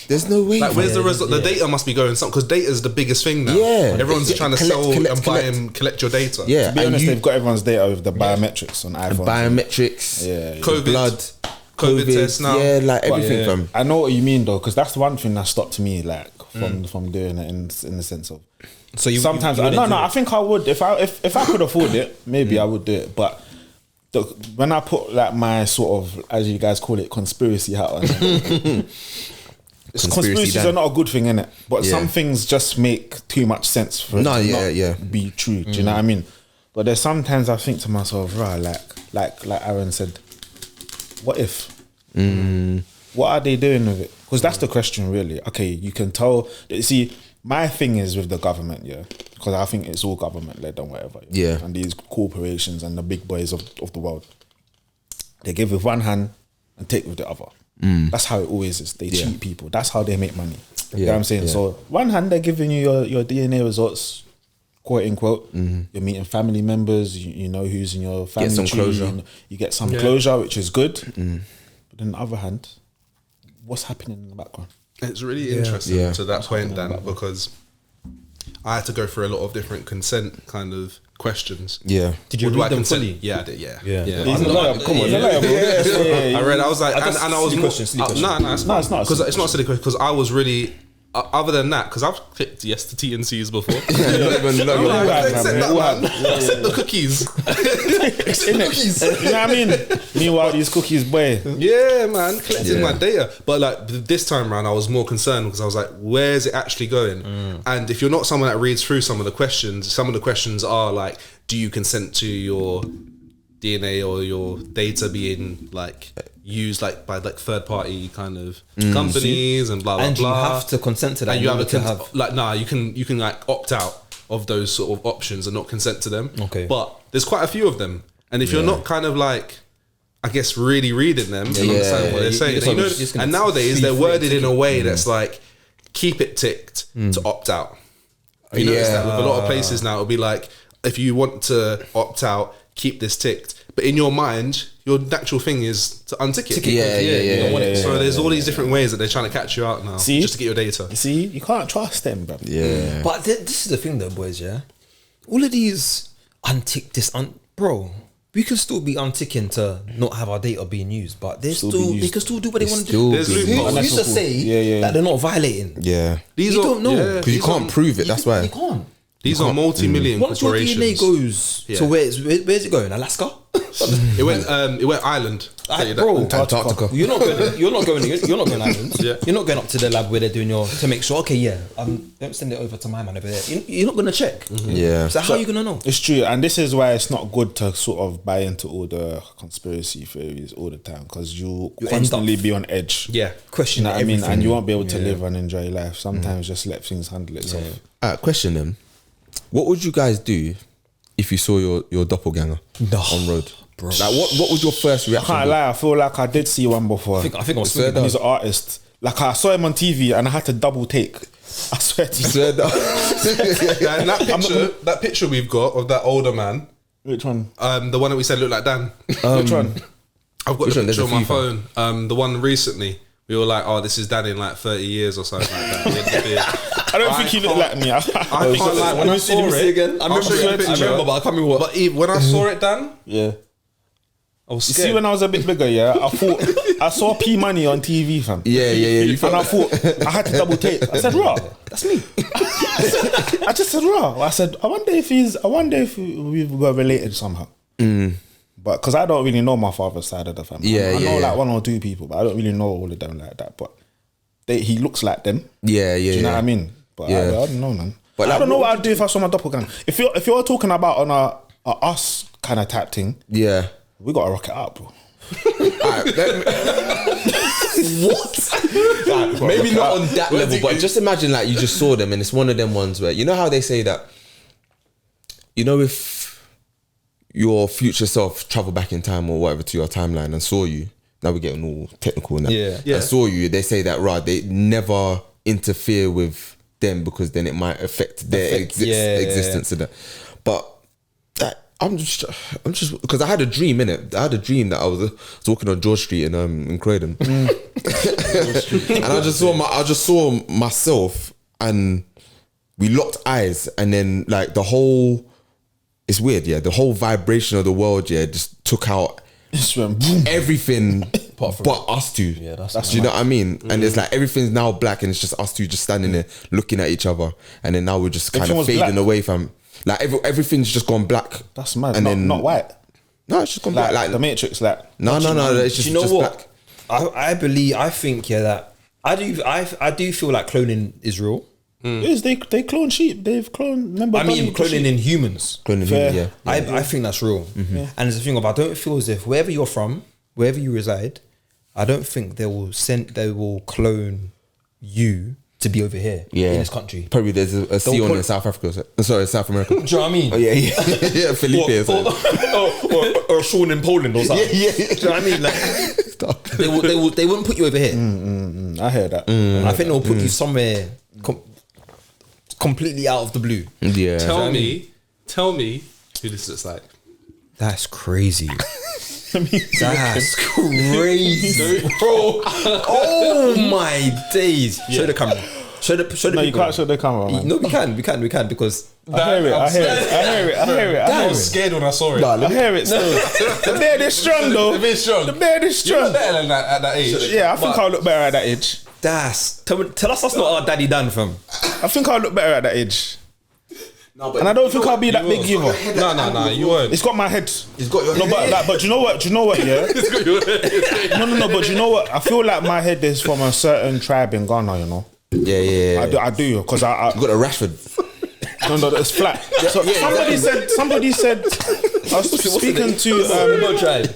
There's no way.
Like, where's the result? The data must be going something, because data is the biggest thing now.
Yeah,
everyone's trying to sell and buy and collect your data.
Yeah,
to be honest, they've got everyone's data with the biometrics on iPhone.
Biometrics,
COVID,
blood,
COVID tests now.
Yeah, like everything from.
I know what you mean though, because that's the one thing that stopped me, like from doing it in the sense of.
So you
sometimes I think I would if I could afford it, maybe I would do it, but. When I put like my sort of, as you guys call it, conspiracy hat on, conspiracies are not a good thing, innit? But some things just make too much sense for it to not be true. Do you know what I mean? But there's sometimes I think to myself, right, like Aaron said, what if? What are they doing with it? Because that's the question, really. Okay, you can tell. See, my thing is with the government, because I think it's all government led and whatever.
Yeah.
And these corporations and the big boys of the world, they give with one hand and take with the other. That's how it always is. They cheat people. That's how they make money. You know what I'm saying? Yeah. So one hand, they're giving you your DNA results, quote unquote. You're meeting family members. You know who's in your family.
Get some closure.
You get some closure, which is good. But on the other hand, what's happening in the background?
It's really interesting to that point, Dan, because I had to go through a lot of different consent kind of questions.
Yeah.
Did you read them fully?
Yeah, I did. Yeah.
He's a lawyer. Come on,
I read. I was like, and I was
silly question.
No, it's not because it's not a silly question. Because I was really. Other than that, because I've clicked yes to T&Cs before. Accept the cookies. Accept the cookies.
You know what I mean? Meanwhile, these cookies, boy.
Yeah, man, collecting my data. But like this time around, I was more concerned because I was like, where's it actually going? And if you're not someone that reads through some of the questions are like, do you consent to your DNA or your data being like used like by like third party kind of companies and blah blah
and
blah.
You have to consent to that.
And you have to have like you can like opt out of those sort of options and not consent to them.
Okay.
But there's quite a few of them, and if you're not kind of like, I guess, really reading them and understand what they're saying, you know, and nowadays they're worded in a way that's like, keep it ticked to opt out. You notice that with a lot of places now, it'll be like, if you want to opt out, keep this ticked. But in your mind, your natural thing is to untick it. So there's all these different ways that they're trying to catch you out now, just to get your data.
See, you can't trust them, bro.
Yeah.
But this is the thing, though, boys. Yeah, all of these untick this, bro. We can still be unticking to not have our data being used, but they can still do what they want to do.
There's loopholes.
Who's to say that they're not violating?
Yeah.
You don't know
because you can't prove it. That's why
you can't.
These are multi-million corporations.
Once your DNA goes to where's it going? Alaska?
It went Ireland.
Bro,
Antarctica.
You're not going Ireland. You're not going up to the lab where they're doing to make sure. Okay, don't send it over to my man over there. You're not going to check.
Yeah.
So how are you going to know?
It's true, and this is why it's not good to sort of buy into all the conspiracy theories all the time, because you constantly be on edge.
Yeah,
question.
You know what I mean, and you won't be able to live and enjoy your life. Sometimes just let things handle itself.
Question them. What would you guys do if you saw your doppelganger on road? Bro. Like what was your first reaction?
I can't lie, I feel like I did see one before.
I think I was swear
he's an artist. Like I saw him on TV and I had to double take. I swear to you.
And that picture we've got of that older man.
Which one?
The one that we said looked like Dan.
Which one?
I've got the picture on my phone. The one recently. We were like, oh, this is Dan in like 30 years or something like that.
I don't think he looked like me. I
can't lie. When I saw it again, I remember, but I can't remember what. But when I saw it, Dan, I was scared.
You see, when I was a bit bigger, I thought I saw P Money on TV, fam.
Yeah.
And I thought I had to double take. I said, "Raw, that's me." I just said, "Raw." I said, I wonder if we were related somehow. But because I don't really know my father's side of the family. I know like one or two people, but I don't really know all of them like that. But he looks like them. Do you know what I mean? But I don't know, man. But I don't know what I'd do if I saw my doppelganger. If you're talking about on a us kind of type thing, we gotta rock it up, bro.
What? Maybe not on that level, but just imagine like you just saw them and it's one of them ones where, you know how they say that, you know, if your future self travel back in time or whatever to your timeline and saw you, now we're getting all technical now, and saw you, they say that, right, they never interfere with them because then it might affect their existence in that. But I'm just because I had a dream innit? I had a dream that I was walking on George Street in Croydon, and I just saw myself, and we locked eyes, and then like the whole vibration of the world just took out everything but us two.
Yeah, that's
do you know what I mean? And it's like everything's now black, and it's just us two just standing there looking at each other, and then now we're just kind of fading away from. Like everything's just gone black.
That's mad.
And then
not white.
No, it's just gone black. Like
the Matrix. Like
no. It's just.
Do you know
just
what?
Black.
I think that I do feel like cloning is real.
Is they clone sheep? They've cloned. Remember,
cloning in humans. I think that's real.
Yeah.
And it's the thing of I don't feel as if wherever you're from, wherever you reside, I don't think they will clone you to be over here in this country.
Probably there's a Sion in South Africa. Sorry, South America.
Do you know what I mean?
Oh yeah. Yeah, Felipe
or Sean in Poland or something.
Yeah.
Do you know what I mean? Like they wouldn't put you over here.
I hear that.
I think they'll put you somewhere completely out of the blue.
Yeah.
Tell me who this looks like.
That's crazy. That's crazy, bro. Oh my days! Show the camera. Show the
No, you
people.
can't show the camera, man.
No, we can because
I hear it.
I was scared when I saw it.
I hear it still. The beard is strong though.
The beard's strong.
The beard is
You look
strong.
better than that at that age.
Yeah, I think I'll look better at that age.
tell us that's not our daddy Dan fam.
I think I'll look better at that age.
No, but
And I don't think I'll be that big either.
No, you won't.
It's got my head.
It's got your
No,
head.
but you know what? Yeah. No. But you know what? I feel like my head is from a certain tribe in Ghana. You know.
Yeah.
I do because I
You got a Rashford.
no, it's flat. So somebody said. I was speaking to.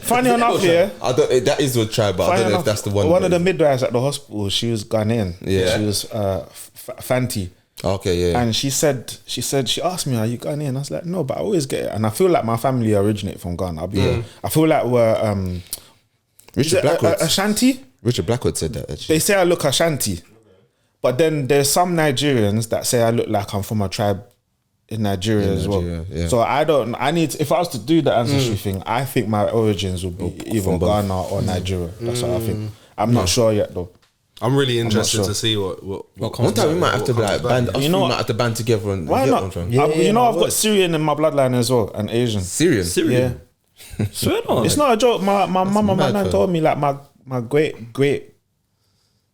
Funny enough,
I don't. That is what tribe, but I don't know if that's the one.
One of the midwives at the hospital, she was Ghanaian.
Yeah.
She was Fanti.
Okay, yeah.
And she asked me, "Are you Ghanaian?" I was like, "No," but I always get it. And I feel like my family originate from Ghana. I feel like we're
Richard Blackwood.
Ashanti.
Richard Blackwood said that. Actually.
They say I look Ashanti, but then there's some Nigerians that say I look like I'm from a tribe in Nigeria as well.
Yeah.
So if I was to do the ancestry thing, I think my origins would be either Ghana or Nigeria. That's what I think. I'm not sure yet though.
I'm really interested
sure.
to see what comes.
One time we might have to
what
band.
comes
We might have to band together and
Why
get
not?
one from.
I've got Syrian in my bloodline as well and Asian.
Syrian.
Yeah.
Swear on.
It's not a joke. My mum and my
mad,
nan
fam.
told me like my great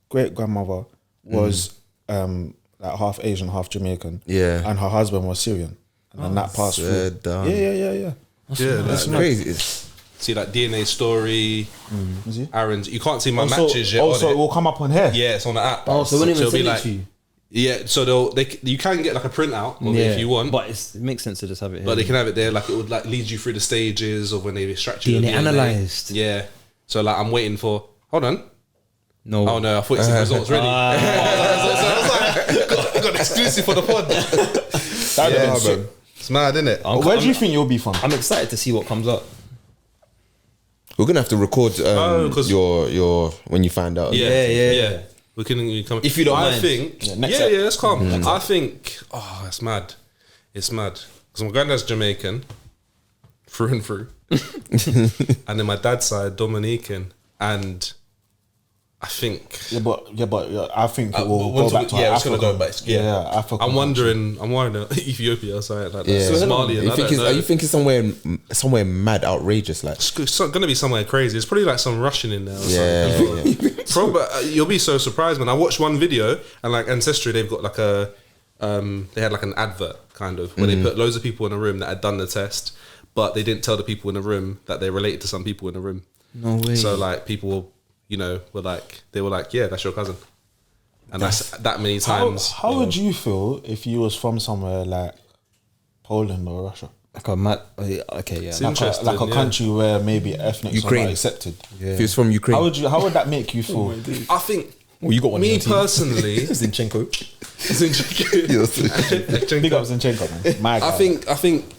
grandmother was like half Asian, half Jamaican.
Yeah.
And her husband was Syrian. And then that passed
swear
through.
down.
Yeah.
That's crazy.
See like DNA story, Aaron's. You can't see my
Also,
matches yet. on
it
it.
will come up on here.
Yeah, it's on the app.
Oh, so when it
it'll
was
be
sent
like,
to you.
yeah. So you can get like a printout of it if you want,
But it makes sense to just have it here.
but they can have it there. Like it would like lead you through the stages of when they extract you.
DNA analysed.
Yeah. So like I'm waiting for. Hold on.
No.
Oh no, I thought it's the results ready. So I was like, got exclusive for the pod. It's mad, isn't it?
Where do you think you'll be from?
I'm excited to see what comes up.
We're gonna have to record
'cause-
your when you find out.
Yeah. We can come.
If you don't
I
mind.
think.
next step.
Let's come. I think. Oh, it's mad. It's mad because my granddad's Jamaican, through and through, and then my dad's side Dominican, and I think.
But I think it will
We'll
go back to
it's gonna
Africa.
go back. Yeah,
Africa.
I'm wondering Ethiopia or something like that.
Yeah.
Somalian.
Are you thinking somewhere mad outrageous like?
It's going to be somewhere crazy. It's probably like some Russian in there or
Yeah.
something. Bro, but you'll be so surprised, man. I watched one video and like Ancestry, they've got like a, they had like an advert kind of where they put loads of people in a room that had done the test, but they didn't tell the people in the room that they related to some people in the room.
No way.
So like people, were like, yeah, that's your cousin. And that's that many times.
How would you feel if you was from somewhere like Poland or Russia?
Like a mad. Okay, yeah.
Interesting,
Like a
yeah.
country where maybe ethnics
Ukraine.
are not accepted.
If it's from Ukraine,
How would that make you feel?
I think,
Well, you got one.
me personally,
Zinchenko.
Big up Zinchenko, man. My guy.
I think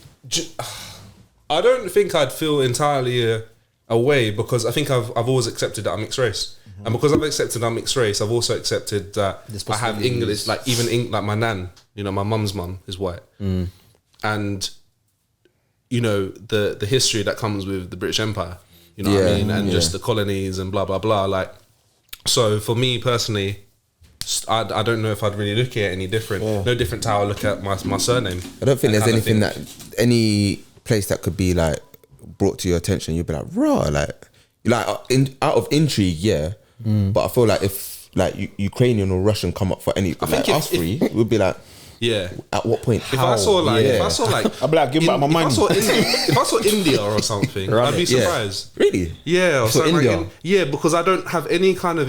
I don't think I'd feel entirely away because I think I've always accepted that I'm mixed race. And because I've accepted I'm mixed race, I've also accepted that I have English, like even like my nan, you know, my mum's mum is white. And, you know, the history that comes with the British Empire, you know what I mean? And just the colonies and blah, blah, blah. Like, so for me personally, I don't know if I'd really look at it any different. No different to how I look at my surname.
I don't think there's anything any place that could be like brought to your attention. You'd be like, raw, like out of intrigue, but I feel like if like Ukrainian or Russian come up for any, I think us three, we'd be like, at what point?
If I saw like,
I'd be like, give back my money.
If I saw India or something, I'd be surprised.
Really?
Yeah, or
so India.
Like because I don't have any kind of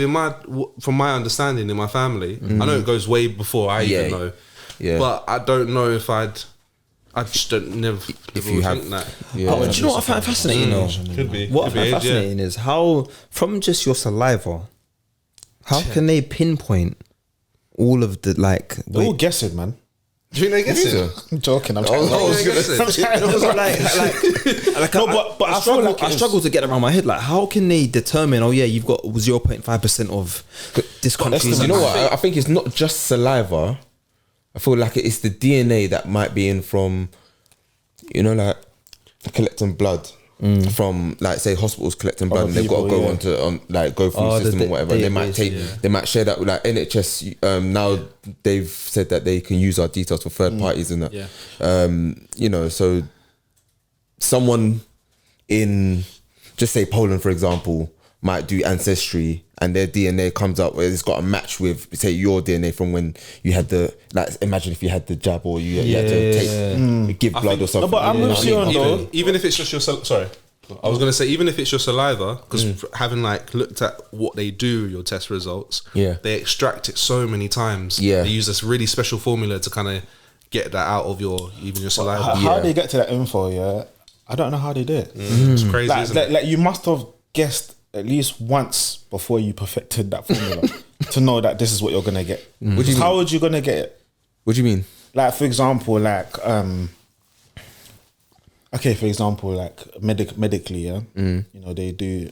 from my understanding in my family. I know it goes way before I even know. But I don't know if I just don't never think that.
Do you know what I find fascinating?
Could be.
What I find fascinating is how, from just your saliva, how can they pinpoint all of the like?
They're all guessing, man.
Do you think they guess it?
I'm joking. I'm trying.
But I struggle to get around my head. Like, how can they determine? Oh yeah, you've got 0.5% of this country.
You know what? I think it's not just saliva. I feel like it's the DNA that might be in from, you know, like collecting blood from, like, say hospitals collecting blood, and they've got to go onto go through the system or whatever. They might they might share that with like NHS. Now they've said that they can use our details for third parties and that. You know, so someone in, just say Poland, for example, might do Ancestry and their DNA comes up where it's got a match with, say, your DNA from when you had the, like, imagine if you had the jab or you had to give blood or something.
No, but I'm with you on though.
Even if it's just your sorry, I was going to say, even if it's your saliva, because having like looked at what they do, your test results, they extract it so many times. They use this really special formula to kind of get that out of your saliva.
How they get to that info? I don't know how they do it.
It's crazy.
Like you must have guessed at least once before you perfected that formula to know that this is what you're gonna get. How would you gonna get it?
What do you mean?
Like, for example, like for example, like medically, you know, they do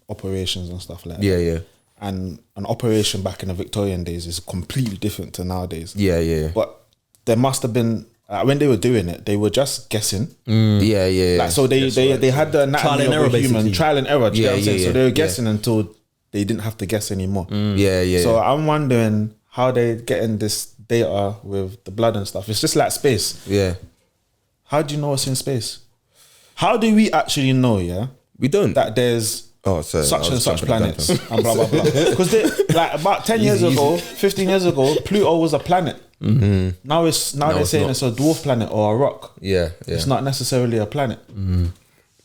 operations and stuff like that. And an operation back in the Victorian days is completely different to nowadays. But there must have been, when they were doing it, they were just guessing. Like, so they had the anatomy of a human, trial and error. Do you know what I'm saying? So they were guessing until they didn't have to guess anymore. So I'm wondering how they're getting this data with the blood and stuff. It's just like space. How do you know what's in space? How do we actually know? We don't. That there's such and such planets and blah blah blah. Because like about 10 years ago, 15 years ago, Pluto was a planet. Now they're saying it's a dwarf planet or a rock. It's not necessarily a planet.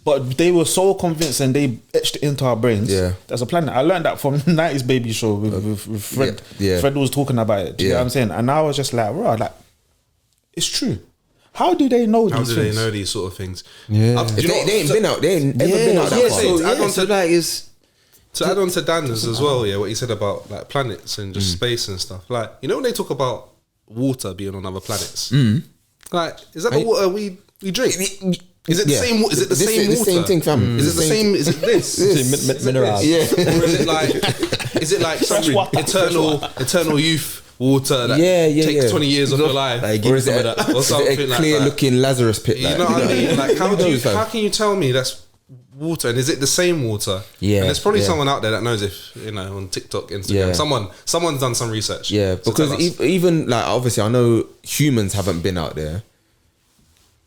But they were so convinced and they etched it into our brains. There's a planet. I learned that from the 90s Baby Show with Fred. Fred was talking about it. Do you know what I'm saying? And I was just like, right, like, it's true. How do they know these things? How do they know
these sort of things?
They ain't been out. They ain't ever been out that far.
To add on to Dan's as well, what he said about like planets and just space and stuff. Like, you know when they talk about water being on other planets, like, is that the water we drink? Is it the same? Is it the same water?
Same thing, fam.
Is it the same? Is it this?
Minerals.
Or is it like eternal youth water that takes 20 years of your life?
Or is it a clear looking Lazarus pit?
You know what I mean? Like, how can you tell me that's water, and is it the same water? And there's probably someone out there that knows, if you know, on TikTok, Instagram, someone's done some research.
Because even like, obviously I know humans haven't been out there.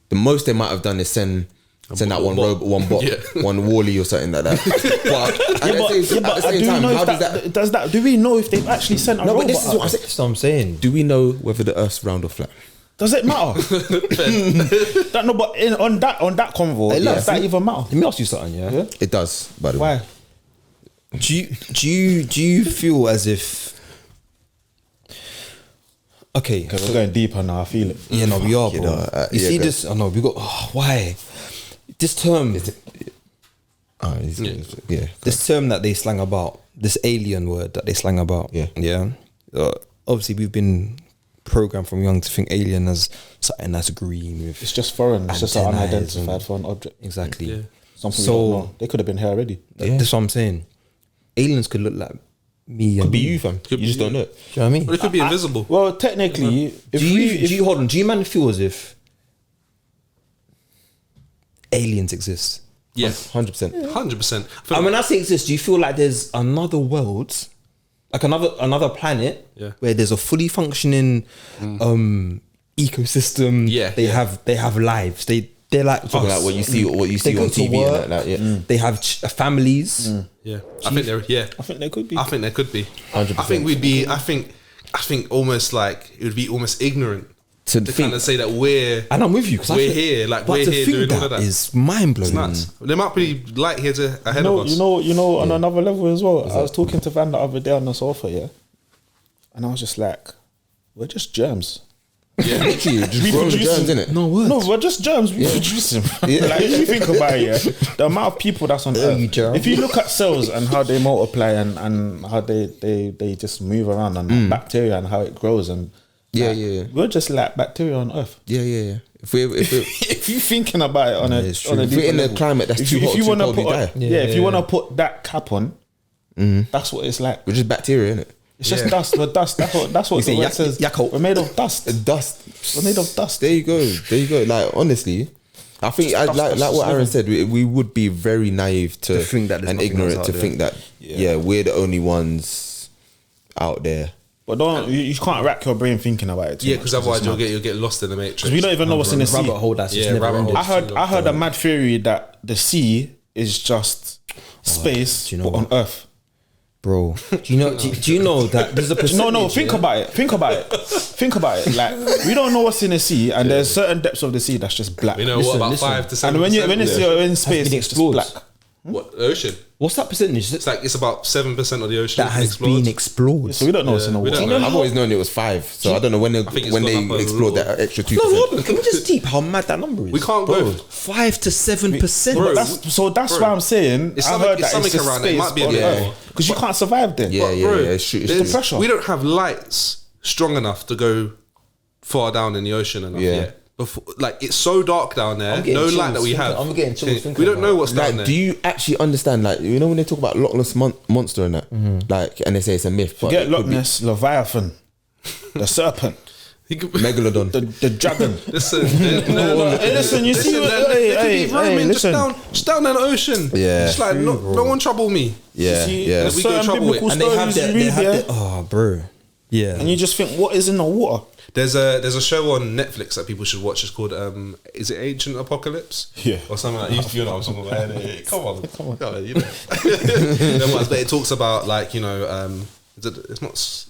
The most they might have done is send out one robot, one bot, one Wall-E or something like that. But at the same time, how does that?
Do we know if they've actually sent a robot?
But this is what I'm saying. Do we know whether the Earth's round or flat?
Does it matter? No, but on that convo, does that even matter?
Let me ask you something.
It does. By the way,
do you feel as if? Okay,
because we're going deeper now. I feel it.
Yeah, no, we are, bro. You see this? Oh no, we got. Why? This term. This term that they slang about, this alien word that they slang about. Obviously, we've been programmed from young to think alien as something that's green. With
it's just foreign. It's just an unidentified foreign object.
Exactly.
Something we don't know. They could have been here already.
That's what I'm saying. Aliens could look like me.
Could be you, fam. You just don't know it.
Do you know what I mean?
But it could be invisible.
Well, technically,
Do you man feel as if aliens exist?
Yeah,
100%.
100%.
And when I say exist, do you feel like there's another world, like another planet, where there's a fully functioning ecosystem?
Yeah,
they have lives. They're like
Talking
us.
like what you see
They
on
go to
TV
work.
and that. Yeah.
They have families.
Yeah, I think there. Yeah,
I think they could be.
I think there could be.
100%.
I think we'd be. I think almost like it would be almost ignorant
To
to
think-
kind of say that we're.
And I'm with you because
We're here, like, we're here doing all of that.
Is mind blowing.
Nuts. There might be light years ahead of us.
You know, on another level as well. I was talking to Van the other day on the sofa, yeah, and I was just like, we're just germs.
Yeah,
Literally, just growing germs, innit?
No words.
No, we're just germs. We produce them. Like, if you think about it, yeah, the amount of people that's on Earth.
germ.
If you look at cells and how they multiply and how they just move around and bacteria and how it grows and we're just like bacteria on Earth.
Yeah. If we're
If you're thinking about it on a
it's true.
on a
If we're
deeper
in a
level,
climate that's
if
too
you,
hot,
if you
too
want to
cold, we
put
die.
if you want to put that cap on, that's what it's like.
we're just bacteria, innit?
It's just dust. We're dust. That's what
say
the word says.
Yakult.
We're made of dust.
Dust.
We're made of dust.
There you go. Like, honestly, I think like what Aaron said, we would be very naive to
think that there's
and
nothing
ignorant
else
to
out
think that we're the only ones out there.
But you can't rack your brain thinking about it.
because otherwise you'll get lost in the matrix.
Because we don't even know what's in the sea.
Rabbit hole that's just never
rabbit
ended.
hole.
I heard a mad theory that the sea is just space
do you know
but on
what?
Earth.
Bro, do you know that there's a percentage?
No, think about it. Think about it. Like, we don't know what's in the sea, and there's certain depths of the sea that's just black.
We know what about 5 to 7%.
And when you're in space,
been
it's just
explored.
black.
What ocean?
What's that percentage
It's about 7% of the ocean
that has been explored?
So we don't know what's in the
we
water.
don't know.
I've always known it was 5, so I don't know when they
think it's gone up a
explored
lot.
that extra 2%.
No, hold on. Can we just deep how mad that number is?
We can't go.
5 to 7%.
But that's why I'm saying
It's
I
something-
heard
it's
that it's
something
just
around it. It
space
might be a
on
bit
Earth
more.
because you can't survive there.
Yeah,
Bro,
it's
there's-
pressure.
we don't have lights strong enough to go far down in the ocean enough yet. Before, like, it's so dark down there.
getting
No
chills
light that we
thinking-
have.
I'm getting chills thinking
We don't know
about
what's down
Like,
there.
do you actually understand? Like, you know when they talk about Loch Ness monster and that, like, and they say it's a myth. But
Get
it
Loch
could be
Ness, Leviathan, the serpent,
Megalodon.
the dragon.
Listen,
Hey, listen, you see, hey,
roaming
listen.
just down in the ocean.
Yeah.
Just like, no one trouble me.
Yeah,
See,
yeah.
there's
We get in
certain
trouble with-
biblical
And they have
stories
that.
you read, yeah,
Oh, bro. Yeah.
and you just think, what is in the water?
There's a show on Netflix that people should watch. It's called is it Ancient Apocalypse?
Yeah.
Or something like that. You know what I'm talking about. Hey, come on. You know. No, but it talks about, like, you know, it's not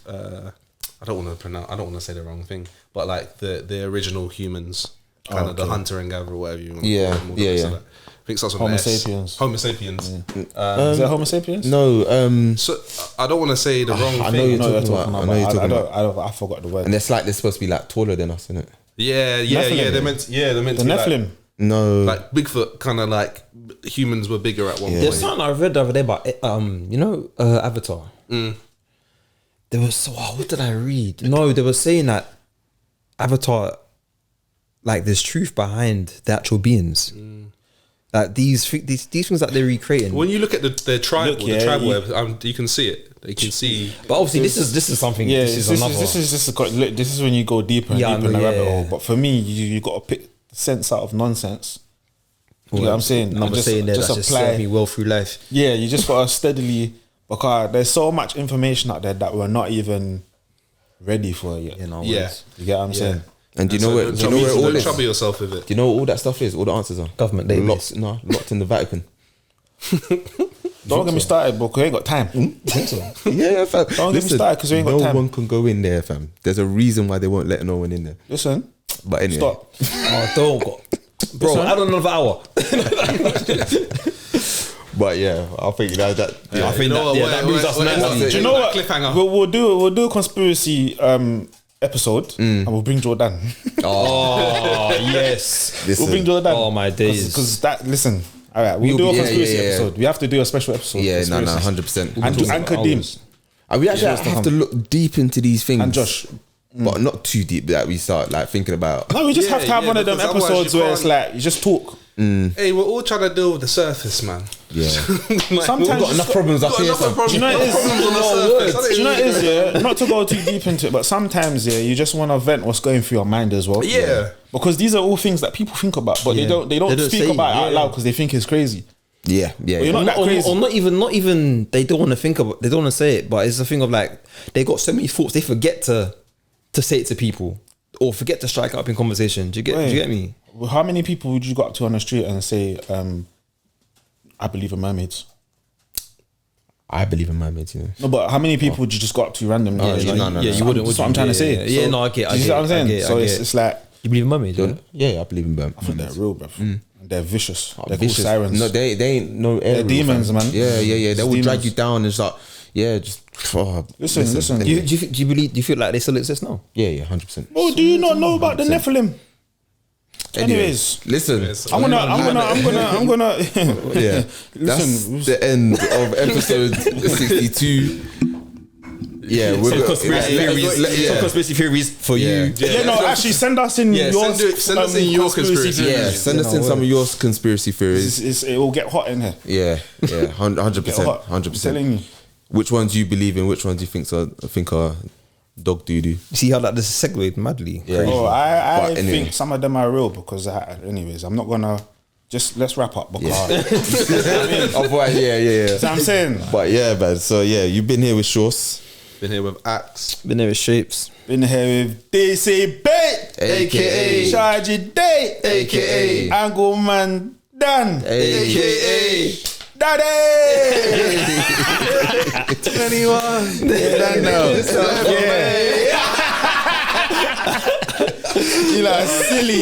I don't want to say the wrong thing, but like the original humans, kind of the hunter and gatherer, whatever you want to
Yeah,
call them, all the
yeah,
rest
yeah.
of that. I think it starts with
Homo
an S.
sapiens.
Homo sapiens.
Is that Homo sapiens?
No,
So I don't want to say the wrong
I
thing.
know you're
No,
talking about. I know you're talking about.
I forgot the word.
And it's like they're supposed to be like taller than us, isn't it?
Yeah.
Nephilim.
They're meant to
The
be
Nephilim.
No.
like Bigfoot, kind of like humans were bigger at one
There's
point.
something I read the other day about Avatar. There was what did I read? No, they were saying that Avatar, like, there's truth behind the actual beings. Like these things that they're recreating.
When you look at the tribal,
Look, yeah,
the tribal
you-
web, you can see it. You can see.
But obviously, this is something.
Yeah,
this is
when you go deeper and
Yeah,
deeper in the
yeah,
rabbit
yeah.
hole. But for me, you got to pick sense out of nonsense. You know what I'm saying?
I'm saying that that's just served me well through life.
Yeah, you just got to steadily, because there's so much information out there that we're not even ready for yet.
You know,
Yeah.
You get what I'm saying?
And do you know where? Do you know where it all
Don't
is?
trouble yourself with it.
Do you know what all that stuff is? All the answers are
Government database.
locked in the Vatican.
Don't get me started, bro, 'cause we ain't got time.
Yeah, fam.
Don't get me started 'cause we ain't got
no
time.
one can go in there, fam. There's a reason why they won't let no one in there.
Listen,
But anyway,
stop.
Oh, don't go. Bro,
Listen.
add another hour.
But yeah, I think that.
I think that moves us nicely.
Do you know what?
Cliffhanger.
We'll do a conspiracy episode and we'll bring Jordan.
Oh yes.
We'll bring Jordan.
Oh my days.
Because that, listen, all right, we'll
You'll
do a
be-
conspiracy
yeah.
episode. We have to do a special episode.
Yeah, no,
conspiracies.
100%.
And Kadeem
We actually have to look deep into these things.
and Josh.
But not too deep that we start like thinking about.
No, we just have to have one of them
because otherwise
episodes
you
where it's
can't-
like you just talk.
Hey, we're all trying to deal with the surface, man.
Yeah.
Like,
Sometimes
We've got enough problems up here.
problems.
Do you know what it is?
Problems on the surface.
Do you know what it is, yeah? Not to go too deep into it, but sometimes, yeah, you just want to vent what's going through your mind as well.
Yeah.
Because these are all things that people think about, but they don't speak
say
about it out
it,
loud because they think it's crazy.
Yeah.
You're not that crazy.
Or not even. They don't want to think about. They don't want to say it, but it's a thing of like they got so many thoughts. They forget to say it to people, or forget to strike up in conversation. Do you get me?
How many people would you go up to on the street and say, I believe in mermaids?
I believe in mermaids, you know.
No, but how many people would you just go up to randomly?
No,
you wouldn't.
That's what I'm trying to say.
Yeah, no, I get.
You see what I'm saying? So it's like,
You believe in mermaids?
Yeah, I believe in mermaids.
I think they're real, bruv. And they're vicious. They're
Vicious.
called sirens.
No, they ain't no.
They're demons, man.
Yeah. They will drag
demons.
you down. It's like, yeah, just
Listen.
Do you feel like they still exist now?
Yeah, 100%.
Oh, do you not know about the Nephilim? Anyways,
listen.
I'm gonna.
Yeah,
Listen,
that's the end of episode 62. Yeah, we're
Some conspiracy theories.
Yeah.
Some conspiracy theories for you.
actually send us in your
send us in your conspiracy
Yeah,
theories.
send us in some of your conspiracy theories.
It will get hot in here.
Yeah, 100%,
hot. I'm telling you.
Which ones do you believe in? Which ones do you think are dog doo doo?
You see how that this segued madly?
Yeah.
Oh, I
But anyway.
think some of them are real because, anyways, I'm not gonna. Just let's wrap up because.
Otherwise, yeah.
So I'm saying.
But yeah, man. So yeah, you've been here with Shorts.
Been here with Axe.
Been there with Shapes.
Been here with DCB,
AKA
Chargy Day,
AKA
Angleman Dan,
AKA
Daddy.
21.
Yeah, you like silly.